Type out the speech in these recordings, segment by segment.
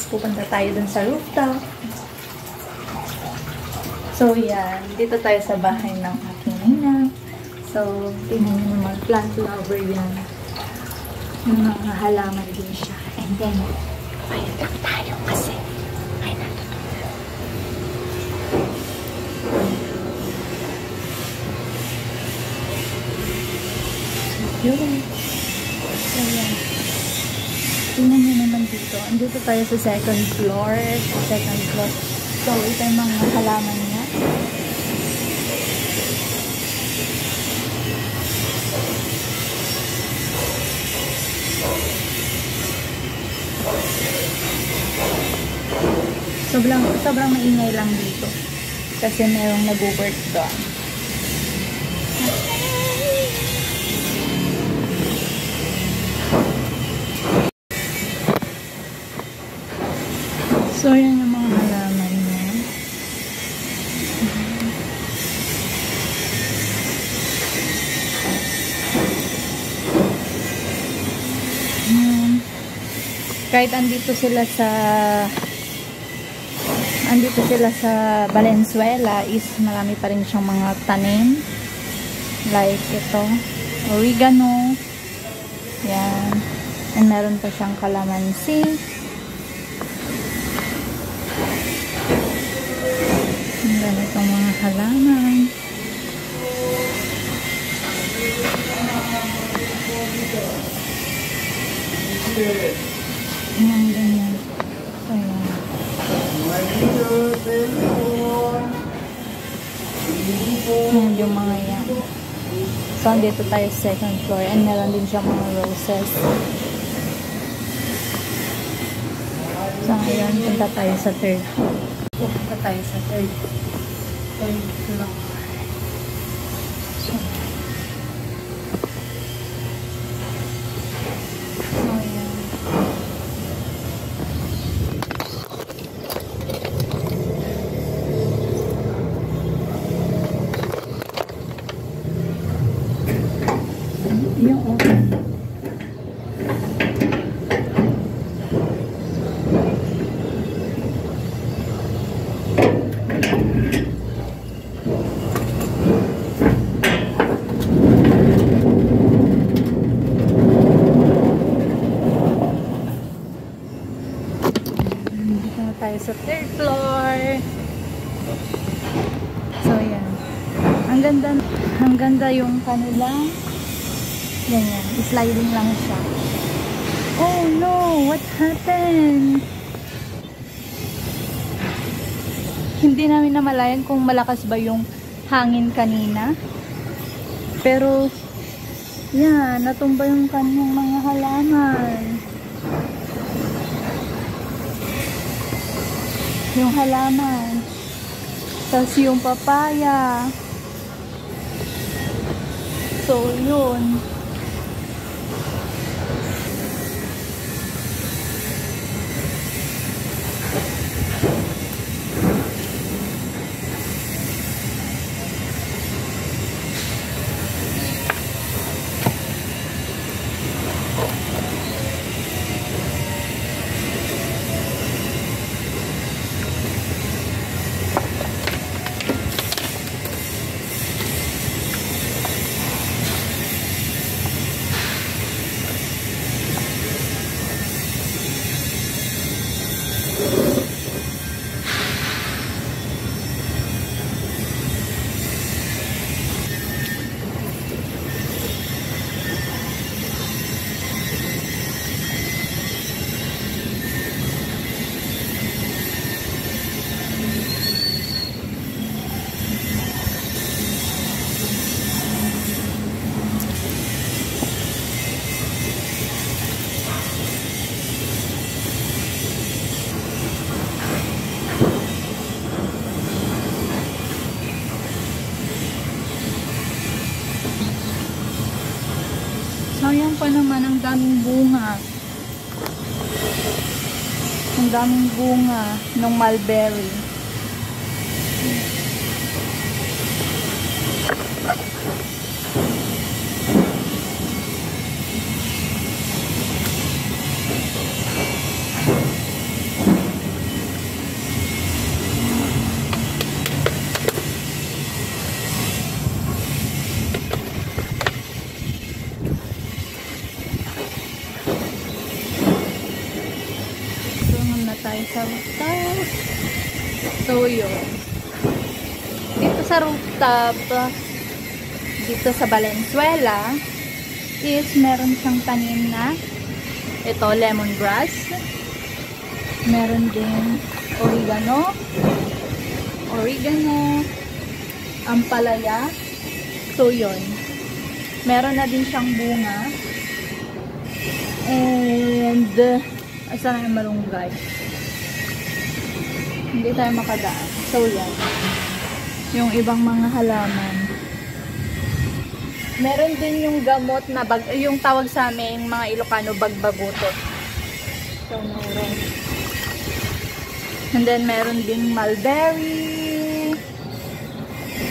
pupunta tayo dun sa rooftop. So, yan. Dito tayo sa bahay ng aking nina. So, tingnan nyo naman, plant lover yan. Yung mga halaman din siya. And then, bayad lang tayo kasi ay natutulog. Yun. So, yan. Tingnan nyo naman dito. Andito tayo sa second floor. So, ito yung mga halaman niya. Sobrang maingay lang dito. Kasi merong nag-work doon. So, yan yung mga halaman niya. Kahit andito sila sa Valenzuela is marami pa rin siyang mga tanim. Like ito, oregano. Yan. And meron pa siyang calamansi. Ang ganitong mga halaman. Ayan, ganyan. Ayan. Ayan yung mga yan. So, dito tayo sa second floor. And meron din siya mga roses. So, ngayon, punta tayo sa third floor. Punta tayo sa third floor. Yung open. Dito na tayo sa third floor. So, yan. Ang ganda yung kanilang ganyan. Sliding lang siya. Oh no! What happened? Hindi namin namalayan kung malakas ba yung hangin kanina. Pero, yan. Natumba yung kanyang mga halaman. Yung halaman. Tapos yung papaya. So, yun. Sayang pa naman, ang daming bunga. Ang daming bunga ng mulberry. tayo sa rooftop. So, yun. Dito sa rooftop, dito sa Valenzuela, is meron siyang tanim na ito, lemongrass. Meron din oregano, ampalaya. So, yun. Meron na din siyang bunga. And, asa na yung malunggay? Hindi tayo makadaan. So, yan. Yung ibang mga halaman. Meron din yung gamot na yung tawag sa amin, mga Ilocano, bagbagutot. So, meron. And then, meron din mulberry.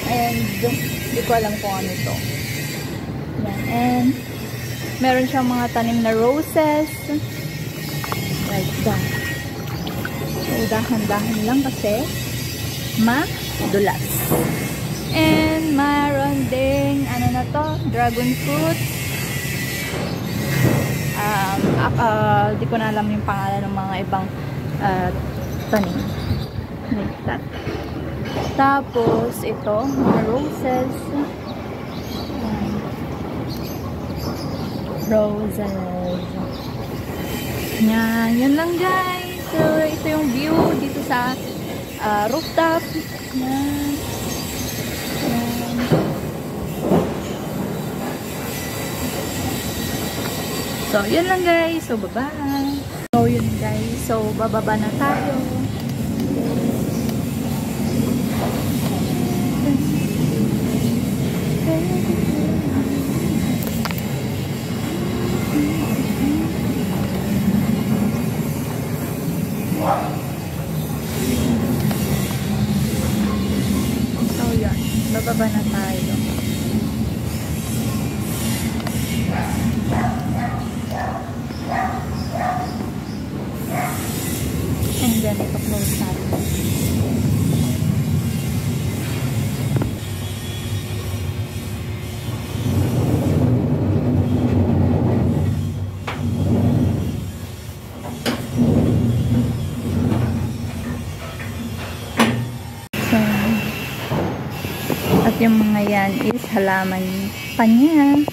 And, hindi ko alam kung ano ito. Yan. And, meron siyang mga tanim na roses. Like that. So, dahan-dahan lang kasi madulas. And, meron ding, ano na to, dragon fruit. Di ko na alam yung pangalan ng mga ibang tanim. Like that. Tapos, ito, mga roses. Roses. Yan lang guys. So, ito yung view dito sa rooftop. Yan. So, yun lang guys. So, bye-bye. So, yun guys. So, bababa na tayo. So, yun. Bababa na tayo. And then, ito close tayo. So, at yung mga yan is halaman pa niya.